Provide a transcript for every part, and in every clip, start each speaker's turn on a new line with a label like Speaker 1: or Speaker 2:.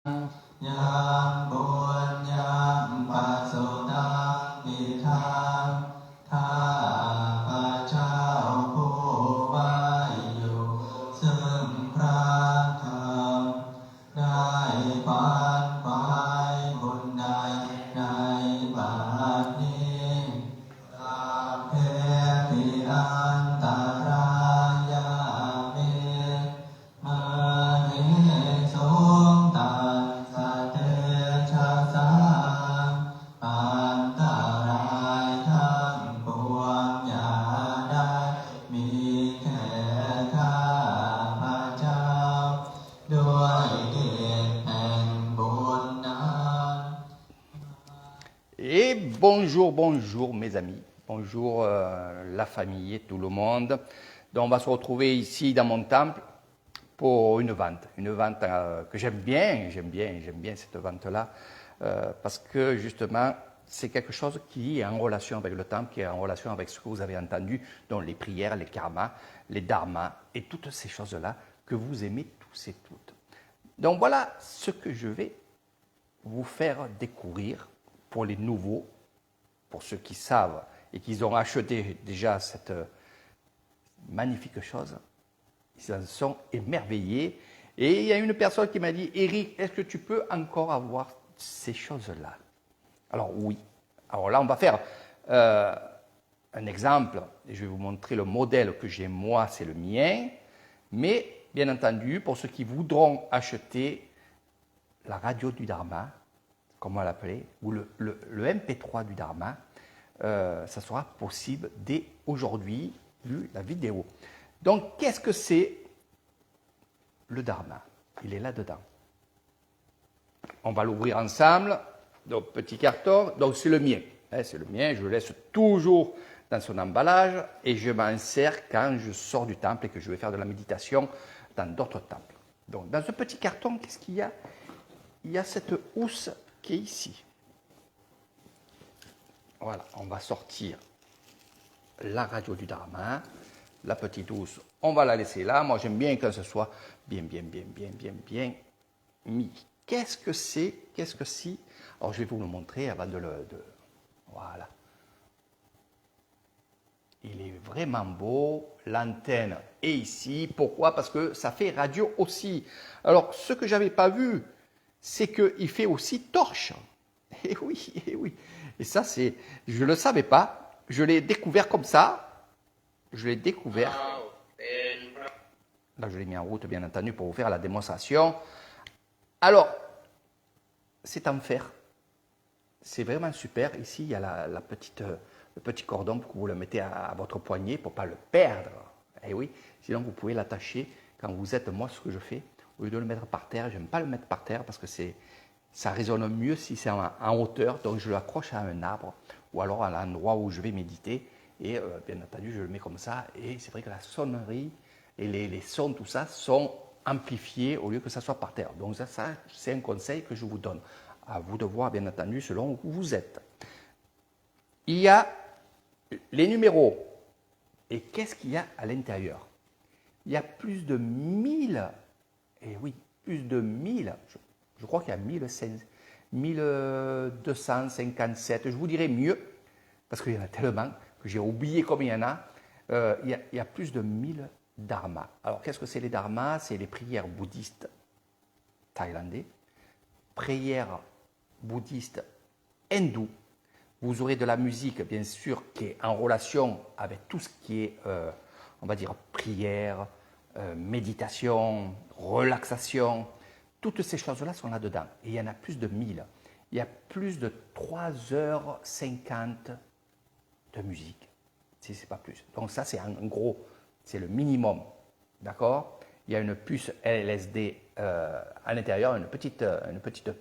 Speaker 1: ยามบุญยามปัสสุตังปิทังข้าพระเจ้าผู้ไหว้อยู่ซึ่งพระธรรมได้ฝันไว้บุญใดในบัดนี้สัพเพปิอันตรายาเมมหิสงตัสสะเตชะสาอันตรายทั้งปวงอย่าได้มีแก่ข้าพระเจ้าด้วยเดชแห่งบุญนั้น
Speaker 2: Et bonjour, bonjour mes amis, bonjour la famille et tout le monde. Donc on va se retrouver ici dans mon temple pour une vente que j'aime bien cette vente-là, parce que justement c'est quelque chose qui est en relation avec le temple, qui est en relation avec ce que vous avez entendu, donc les prières, les karmas, les dharmas et toutes ces choses-là que vous aimez tous et toutes. Donc voilà ce que je vais vous faire découvrir pour les nouveaux, pour ceux qui savent et qui ont acheté déjà cette magnifique chose. Ils en sont émerveillés. Et il y a une personne qui m'a dit, Eric, est-ce que tu peux encore avoir ces choses-là? Alors oui. Alors là, on va faire un exemple. Et je vais vous montrer le modèle que j'ai moi, c'est le mien. Mais bien entendu, pour ceux qui voudront acheter la radio du Dharma, comme on l'appelait, ou le MP3 du Dharma, ça sera possible dès aujourd'hui, vu la vidéo. Donc, qu'est-ce que c'est le Dharma? Il est là-dedans. On va l'ouvrir ensemble. Donc, petit carton. Donc, c'est le mien. C'est le mien. Je le laisse toujours dans son emballage et je m'en sers quand je sors du temple et que je vais faire de la méditation dans d'autres temples. Donc, dans ce petit carton, qu'est-ce qu'il y a? Il y a cette housse qui est ici. Voilà, on va sortir la radio du Dharma, la petite housse, on va la laisser là. Moi, j'aime bien que ce soit bien mis. Qu'est-ce que c'est? Qu'est-ce que si? Alors, je vais vous le montrer avant de le... Voilà. Il est vraiment beau. L'antenne est ici. Pourquoi? Parce que ça fait radio aussi. Alors, ce que je n'avais pas vu, c'est qu'il fait aussi torche. Et oui, et oui. Et ça, c'est, je ne le savais pas. Je l'ai découvert comme ça. Je l'ai découvert. Là, je l'ai mis en route, bien entendu, pour vous faire la démonstration. Alors, c'est en fer. C'est vraiment super. Ici, il y a le petit cordon pour que vous le mettez à votre poignet pour ne pas le perdre. Et oui, sinon, vous pouvez l'attacher quand vous êtes, moi, ce que je fais. Au lieu de le mettre par terre, je n'aime pas le mettre par terre parce que ça résonne mieux si c'est en hauteur. Donc je l'accroche à un arbre ou alors à l'endroit où je vais méditer. Et bien entendu, je le mets comme ça. Et c'est vrai que la sonnerie et les sons, tout ça, sont amplifiés au lieu que ça soit par terre. Donc ça c'est un conseil que je vous donne. À vous de voir, bien entendu, selon où vous êtes. Il y a les numéros. Et qu'est-ce qu'il y a à l'intérieur? Il y a plus de 1000. Et oui, plus de 1000, je crois qu'il y a 1257, je vous dirais mieux, parce qu'il y en a tellement que j'ai oublié combien il y en a. Il y a plus de 1000 dharmas. Alors, qu'est-ce que c'est les dharmas? C'est les prières bouddhistes thaïlandais, prières bouddhistes hindous. Vous aurez de la musique, bien sûr, qui est en relation avec tout ce qui est, on va dire, prière, méditation, relaxation, toutes ces choses-là sont là-dedans. Et il y en a plus de 1000. Il y a plus de 3h50 de musique, si ce n'est pas plus. Donc ça, c'est en gros, c'est le minimum. D'accord? Il y a une puce LSD à l'intérieur, une petite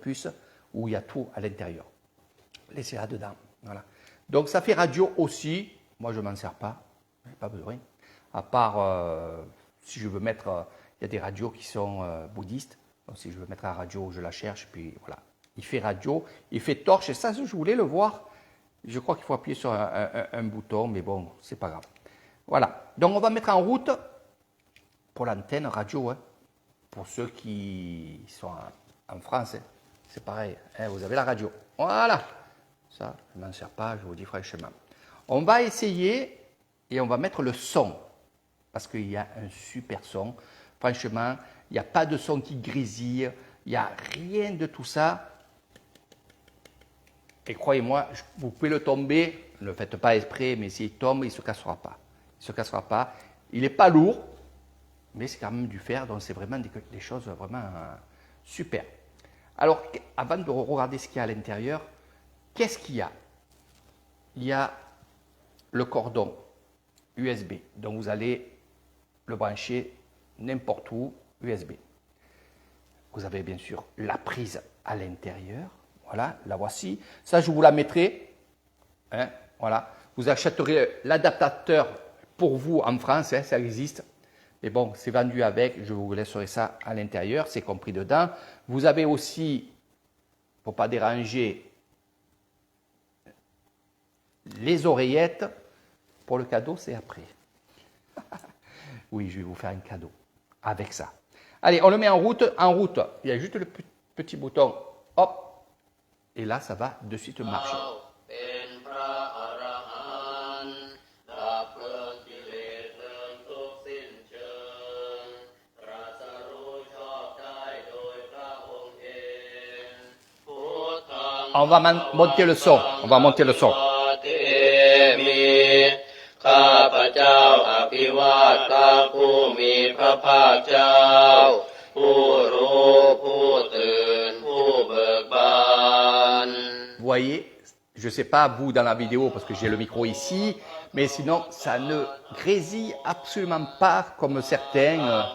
Speaker 2: puce où il y a tout à l'intérieur. Laissez là-dedans. Voilà. Donc ça fait radio aussi. Moi, je ne m'en sers pas. Je n'ai pas besoin. À part... si je veux mettre, il y a des radios qui sont bouddhistes. Donc, si je veux mettre la radio, je la cherche. Puis voilà, il fait radio, il fait torche. Et ça, je voulais le voir. Je crois qu'il faut appuyer sur un bouton, mais bon, c'est pas grave. Voilà. Donc, on va mettre en route pour l'antenne radio. Hein, pour ceux qui sont En France, hein, c'est pareil. Hein, vous avez la radio. Voilà. Ça, je ne m'en sers pas, je vous dis franchement. On va essayer et on va mettre le son. Parce qu'il y a un super son. Franchement, il n'y a pas de son qui grésille. Il n'y a rien de tout ça. Et croyez-moi, vous pouvez le tomber. Ne le faites pas exprès, mais s'il tombe, il ne se cassera pas. Il ne se cassera pas. Il n'est pas lourd, mais c'est quand même du fer. Donc c'est vraiment des choses vraiment super. Alors, avant de regarder ce qu'il y a à l'intérieur, qu'est-ce qu'il y a? Il y a le cordon USB. Donc vous allez le brancher n'importe où, USB. Vous avez bien sûr la prise à l'intérieur. Voilà, la voici. Ça, je vous la mettrai. Hein, voilà. Vous achèterez l'adaptateur pour vous en France, hein, ça existe. Mais bon, c'est vendu avec. Je vous laisserai ça à l'intérieur, c'est compris dedans. Vous avez aussi, pour ne pas déranger, les oreillettes. Pour le cadeau, c'est après. Oui, je vais vous faire un cadeau avec ça. Allez, on le met en route. En route, il y a juste le petit bouton. Hop. Et là, ça va de suite marcher. On va monter le son. On va monter le son.
Speaker 3: ข้าพเจ้าอภิวาทพระผู้มีพระภาคเจ้าผู้รู้ผู้ตื่นผู้เบิกบาน
Speaker 2: Vous voyez, je ne sais pas vous dans la vidéo parce que j'ai le micro ici, mais sinon ça ne grésille absolument pas comme certains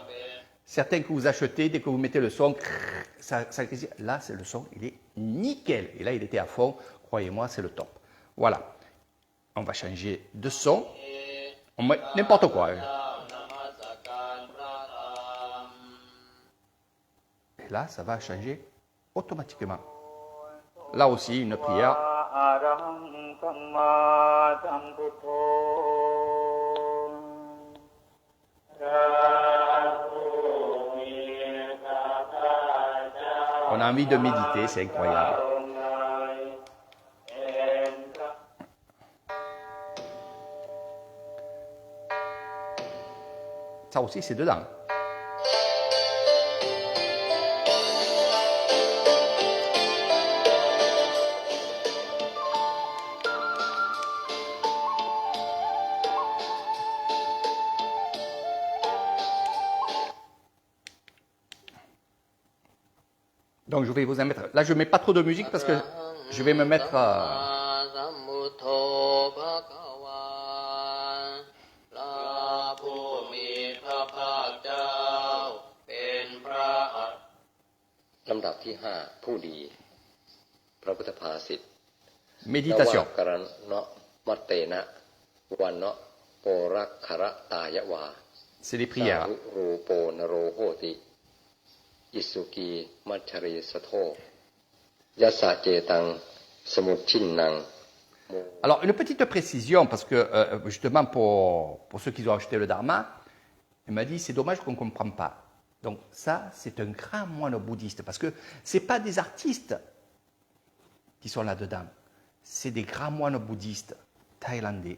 Speaker 2: que vous achetez, dès que vous mettez le son, ça grésille. Là, c'est le son, il est nickel. Et là, il était à fond, croyez-moi, c'est le top. Voilà. On va changer de son. On met n'importe quoi. Et là, ça va changer automatiquement. Là aussi, une prière. On a envie de méditer, c'est incroyable. Ça aussi, c'est dedans. Donc, je vais vous en mettre. Là, je ne mets pas trop de musique parce que je vais me mettre. Méditation. C'est les prières. Alors, une petite précision, parce que justement pour ceux qui ont acheté le Dharma, il m'a dit c'est dommage qu'on ne comprend pas. Donc ça, c'est un grand moine bouddhiste, parce que ce n'est pas des artistes qui sont là-dedans, c'est des grands moines bouddhistes thaïlandais.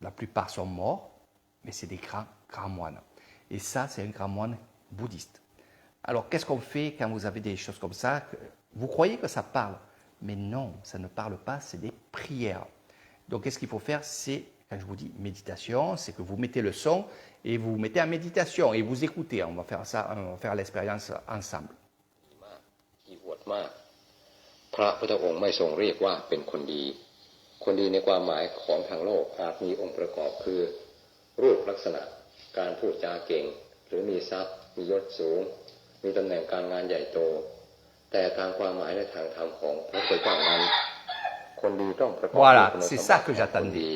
Speaker 2: La plupart sont morts, mais c'est des grands moines. Et ça, c'est un grand moine bouddhiste. Alors, qu'est-ce qu'on fait quand vous avez des choses comme ça? Vous croyez que ça parle, mais non, ça ne parle pas, c'est des prières. Donc, qu'est-ce qu'il faut faire? C'est, quand je vous dis méditation, c'est que vous mettez le son et vous vous mettez en méditation et vous écoutez. On va faire ça, on va faire l'expérience ensemble.
Speaker 3: พระพุทธองค์ไม่ทรงเรียกว่าเป็นคนดีคนดีในความหมายของทางโลกอาจมีองค์ประกอบคือรูปลักษณะการพูดจาเก่งหรือมีทรัพย์มียศสูงมีตำแหน่งการงานใหญ่โตแต่ทางความหมายในทางธรรมของพระพุทธเจ้านั้นคนดีต้องประกอบ
Speaker 2: Voilà, c'est ça que j'attendais.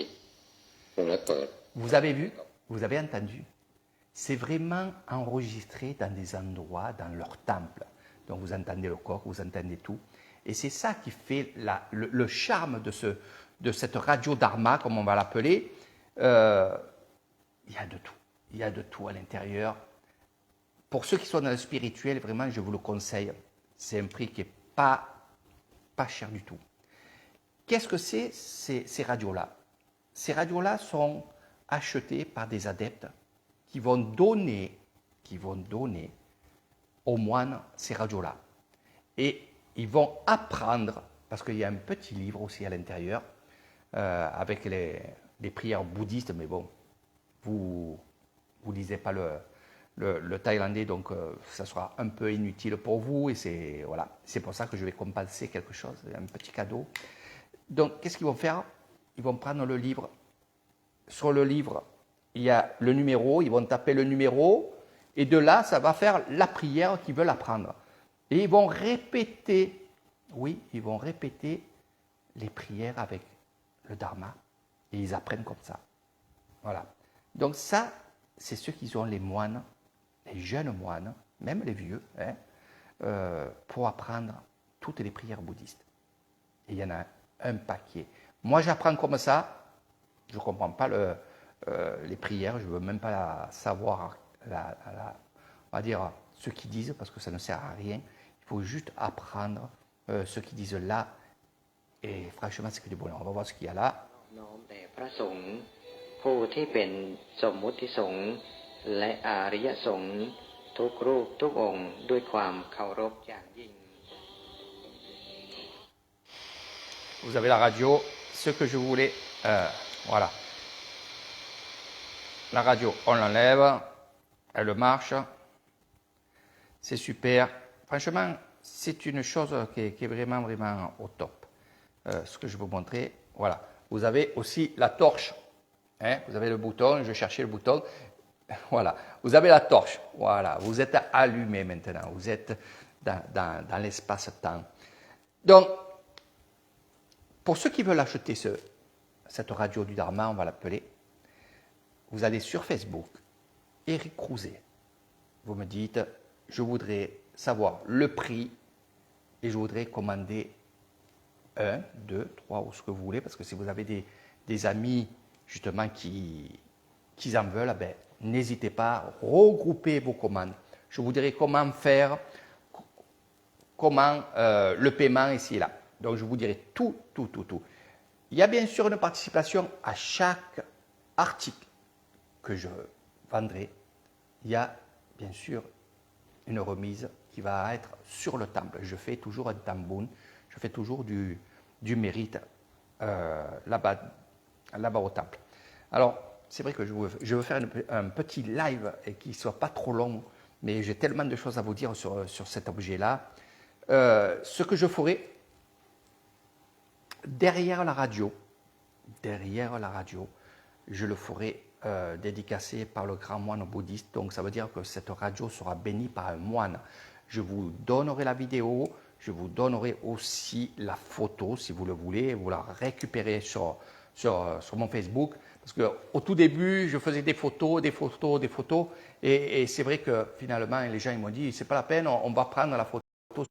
Speaker 3: วงเล็บเปิด
Speaker 2: Vous avez vu? Vous avez entendu? C'est vraiment enregistré dans des endroits, dans leur temple. Donc vous entendez le corps, vous entendez tout. Et c'est ça qui fait le charme de cette radio Dharma, comme on va l'appeler. Il y a de tout. Il y a de tout à l'intérieur. pour ceux qui sont dans le spirituel, vraiment, je vous le conseille. C'est un prix qui n'est pas cher du tout. Qu'est-ce que c'est ces radios-là? Ces radios-là sont achetées par des adeptes qui vont donner aux moines ces radios-là. Et ils vont apprendre, parce qu'il y a un petit livre aussi à l'intérieur, avec les prières bouddhistes, mais bon, vous lisez pas le thaïlandais, donc ça sera un peu inutile pour vous, et c'est pour ça que je vais compenser quelque chose, un petit cadeau. Donc, qu'est-ce qu'ils vont faire? Ils vont prendre le livre. Sur le livre, il y a le numéro, ils vont taper le numéro, et de là, ça va faire la prière qu'ils veulent apprendre. Et ils vont répéter, ils vont répéter les prières avec le Dharma, et ils apprennent comme ça. Voilà. Donc ça, c'est ceux qui ont les moines, les jeunes moines, même les vieux, pour apprendre toutes les prières bouddhistes. Et il y en a un paquet. Moi, j'apprends comme ça. Je ne comprends pas les prières. Je ne veux même pas savoir, on va dire, ce qu'ils disent, parce que ça ne sert à rien. Il faut juste apprendre ce qu'ils disent là. Et franchement, c'est que du bonheur. On va voir ce qu'il y a là.
Speaker 4: ผู้ที่เป็นสมมุติสงฆ์และอริยสงฆ์ทุกรูปทุกองค์ด้วยความเคารพอย่างยิ่ง
Speaker 2: Vous avez la radio, ce que je voulais, voilà. La radio, on l'enlève, elle marche, c'est super. Franchement, c'est une chose qui est vraiment, vraiment au top. Ce que je vais vous montrer, voilà. Vous avez aussi la torche. Vous avez le bouton, je cherchais le bouton. Voilà, vous avez la torche. Voilà, vous êtes allumé maintenant. Vous êtes dans l'espace-temps. Donc, pour ceux qui veulent acheter cette radio du Dharma, on va l'appeler, vous allez sur Facebook, Eric Crouzet. Vous me dites, je voudrais savoir le prix et je voudrais commander 1, 2, 3 ou ce que vous voulez, parce que si vous avez des amis justement qui en veulent, ben, n'hésitez pas à regrouper vos commandes. Je vous dirai comment faire, comment le paiement ici et là. Donc je vous dirai tout. Il y a bien sûr une participation à chaque article que je vendrai. Il y a bien sûr une remise qui va être sur le temple. Je fais toujours un tambun, je fais toujours du mérite là-bas au temple. Alors, c'est vrai que je veux faire un petit live et qui ne soit pas trop long, mais j'ai tellement de choses à vous dire sur cet objet-là. Ce que je ferai derrière la radio, je le ferai dédicacé par le grand moine bouddhiste. Donc, ça veut dire que cette radio sera bénie par un moine. Je vous donnerai la vidéo, je vous donnerai aussi la photo si vous le voulez. Vous la récupérez sur mon Facebook. Parce qu'au tout début, je faisais des photos. Et c'est vrai que finalement, les gens ils m'ont dit, c'est pas la peine, on va prendre la photo.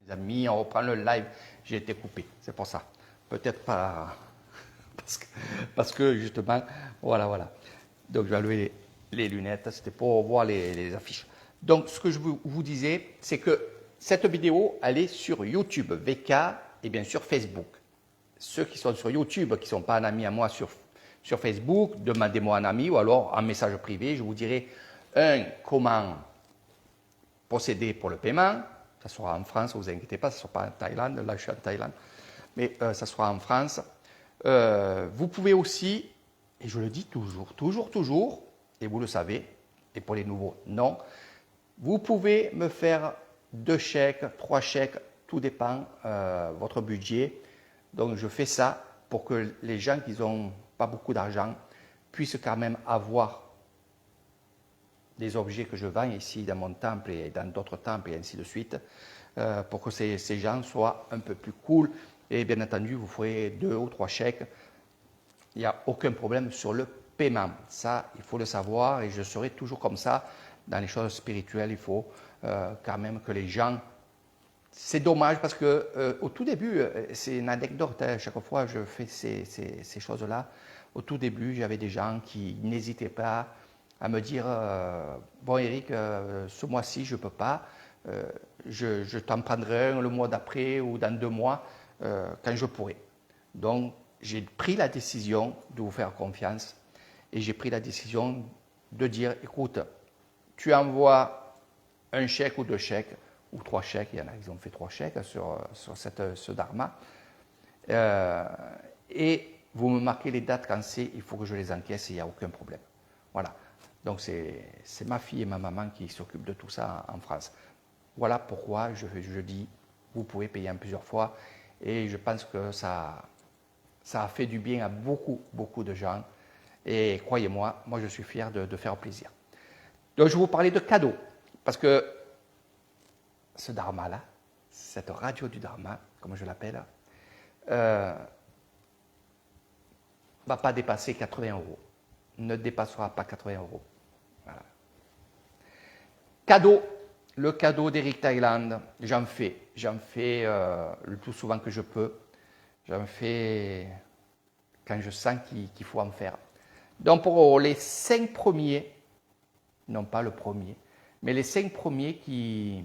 Speaker 2: Les amis, on reprend le live. J'ai été coupé, c'est pour ça. Peut-être pas, parce que justement, voilà. Donc je vais enlever les lunettes, c'était pour voir les affiches. Donc ce que je vous disais, c'est que cette vidéo, elle est sur YouTube, VK et bien sûr Facebook. Ceux qui sont sur YouTube, qui ne sont pas un ami à moi sur Facebook, demandez-moi un ami ou alors un message privé. Je vous dirai comment procéder pour le paiement. Ça sera en France, ne vous inquiétez pas, ça ne sera pas en Thaïlande. Là, je suis en Thaïlande. Mais ça sera en France. Vous pouvez aussi, et je le dis toujours, et vous le savez, et pour les nouveaux, non, vous pouvez me faire 2 chèques, 3 chèques, tout dépend votre budget. Donc je fais ça pour que les gens qui n'ont pas beaucoup d'argent puissent quand même avoir des objets que je vends ici dans mon temple et dans d'autres temples et ainsi de suite, pour que ces gens soient un peu plus cool. Et bien entendu, vous ferez 2 ou 3 chèques. Il n'y a aucun problème sur le paiement. Ça, il faut le savoir et je serai toujours comme ça. Dans les choses spirituelles, il faut quand même que les gens... C'est dommage parce qu'au tout début, c'est une anecdote, chaque fois je fais ces choses-là. Au tout début, j'avais des gens qui n'hésitaient pas à me dire bon Eric, ce mois-ci je ne peux pas, je t'en prendrai un le mois d'après ou dans 2 mois quand je pourrai. Donc j'ai pris la décision de vous faire confiance et j'ai pris la décision de dire écoute, tu envoies un chèque ou 2 chèques ou 3 chèques, il y en a qui ont fait 3 chèques sur ce dharma, et vous me marquez les dates quand c'est, il faut que je les encaisse et il n'y a aucun problème. Voilà. Donc c'est ma fille et ma maman qui s'occupent de tout ça en France. Voilà pourquoi je dis, vous pouvez payer en plusieurs fois et je pense que ça a fait du bien à beaucoup, beaucoup de gens. Et croyez-moi, moi je suis fier de faire plaisir. Donc je vais vous parler de cadeaux, parce que ce dharma-là, cette radio du dharma, comme je l'appelle, ne va pas dépasser 80 €. Ne dépassera pas 80 €. Voilà. Cadeau, le cadeau d'Eric Thailand, j'en fais le plus souvent que je peux. J'en fais quand je sens qu'il faut en faire. Donc pour les 5 premiers, non pas le premier, mais les 5 premiers qui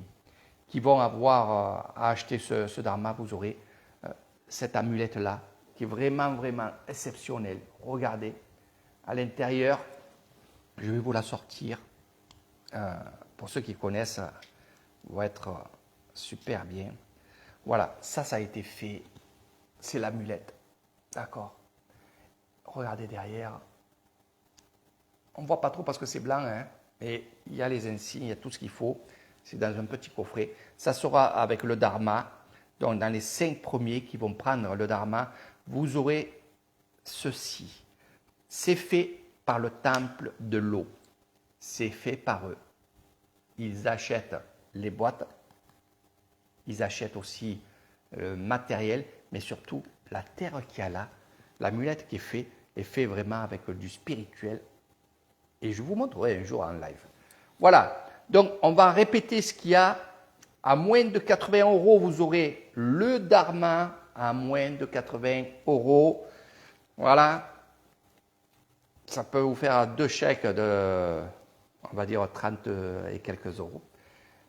Speaker 2: vont avoir à acheter ce dharma, vous aurez cette amulette-là, qui est vraiment, vraiment exceptionnelle. Regardez, à l'intérieur, je vais vous la sortir. Pour ceux qui connaissent, va être super bien. Voilà, ça a été fait. C'est l'amulette. D'accord. Regardez derrière. On ne voit pas trop parce que c'est blanc, hein, mais il y a les insignes, il y a tout ce qu'il faut. C'est dans un petit coffret. Ça sera avec le dharma. Donc, dans les 5 premiers qui vont prendre le dharma, vous aurez ceci. C'est fait par le temple de l'eau. C'est fait par eux. Ils achètent les boîtes. Ils achètent aussi le matériel, mais surtout la terre qu'il y a là. L'amulette qui est fait vraiment avec du spirituel. Et je vous montrerai un jour en live. Voilà. Donc, on va répéter ce qu'il y a. À moins de 80 €, vous aurez le dharma à moins de 80 €. Voilà. Ça peut vous faire 2 chèques de, on va dire, 30 et quelques euros.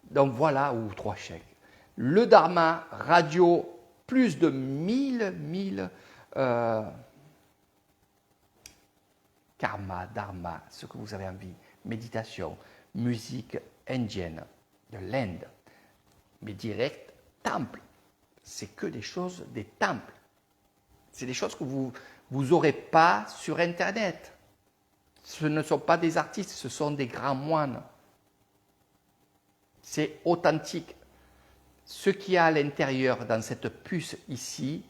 Speaker 2: Donc voilà, ou 3 chèques. Le dharma, radio, plus de 1000 karma, dharma, ce que vous avez envie, méditation, musique indienne, de l'Inde, mais direct, temple. C'est que des choses des temples. C'est des choses que vous n'aurez pas sur Internet. Ce ne sont pas des artistes, ce sont des grands moines. C'est authentique. Ce qu'il y a à l'intérieur, dans cette puce ici,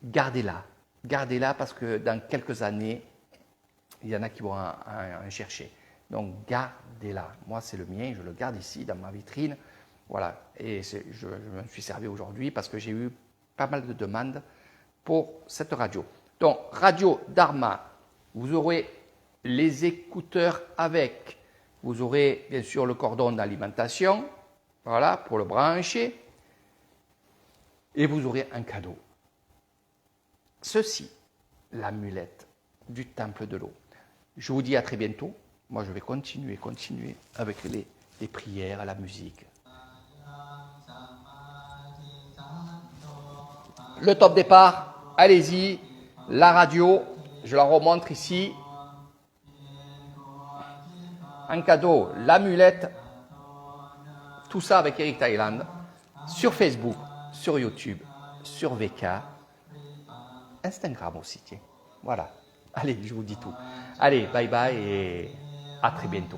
Speaker 2: gardez-la. Gardez-la parce que dans quelques années, il y en a qui vont en chercher. Donc gardez-la. Moi, c'est le mien, je le garde ici dans ma vitrine. Voilà. Et je me suis servi aujourd'hui parce que j'ai eu pas mal de demandes pour cette radio. Donc, radio Dharma, vous aurez les écouteurs avec. Vous aurez bien sûr le cordon d'alimentation, voilà, pour le brancher. Et vous aurez un cadeau. Ceci, l'amulette du temple de l'eau. Je vous dis à très bientôt. Moi, je vais continuer avec les prières, la musique. Le top départ, allez-y. La radio, je la remontre ici. En cadeau, l'amulette. Tout ça avec Eric Thailand. Sur Facebook, sur YouTube, sur VK. Instagram aussi, tiens. Voilà. Allez, je vous dis tout. Allez, bye bye et à très bientôt.